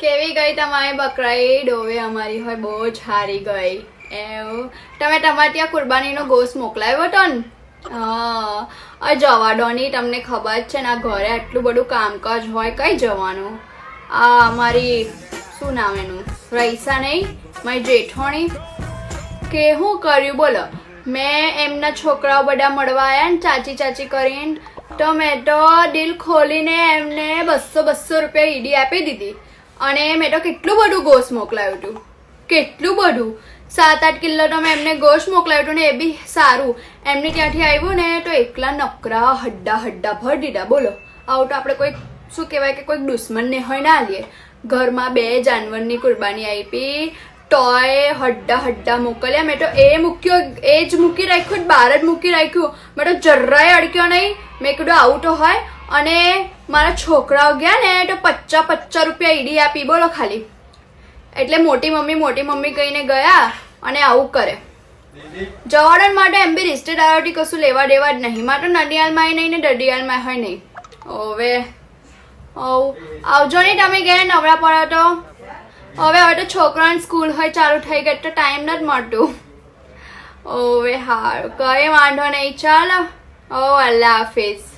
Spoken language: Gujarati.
કેવી ગઈ તમારી બકરાઈ? ડોવે અમારી હોય બહુ જ હારી ગઈ. એવું તમે તમારે ત્યાં કુરબાનીનો ગોશ મોકલાવ્યો હતો ને? હા જવા દો ની, તમને ખબર જ છે ને આ ઘરે આટલું બધું કામકાજ હોય, કઈ જવાનું. આ અમારી શું નામ એનું, રઈસા નહીં, મારી જેઠાણી કે શું કર્યું બોલો. મેં એમના છોકરાઓ બધા મળવા આવ્યા ને ચાચી ચાચી કરીને, તો મેં તો દિલ ખોલીને એમને 200 રૂપિયા ઈડી આપી દીધી. અને મેં તો કેટલું બધું ગોશ મોકલાવ્યું હતું, કેટલું બધું 7-8 કિલો તો મેં એમને ગોશ મોકલાવ્યું હતું ને એ બી સારું. એમની ત્યાંથી આવ્યું ને તો એકલા નકરા હડ્ડા ભરી દીધા. બોલો, આવું તો આપણે કોઈ શું કહેવાય કે કોઈ દુશ્મનને હોય ના લઈએ. ઘરમાં 2 જાનવરની કુરબાની આપી તોય હડ્ડા મોકલ્યા. મેં તો એ મૂક્યો, એ જ મૂકી રાખ્યું, બહાર જ મૂકી રાખ્યું. મેં તો જરાય અડક્યો નહીં. મેં કીધું આવું તો હોય. અને મારા છોકરાઓ ગયા ને તો 50 રૂપિયા ઈડી આપી. બોલો ખાલી. એટલે મોટી મમ્મી કહીને ગયા અને આવું કરે. જવાડન માટે એમ બી રિશ્તેદારોથી કશું લેવા દેવા જ નહીં. માટે નડિયાલમાં નહીં ને દડિયાલમાં હોય નહીં. હવે આવજો નહીં તમે ગયા નવરા પડો તો. હવે તો છોકરાની સ્કૂલ હોય ચાલુ થઈ ગઈ તો ટાઈમ નથી મળતું. હવે હારું, કઈ વાંધો નહીં. ચાલો, અલ્લાહ હાફિઝ.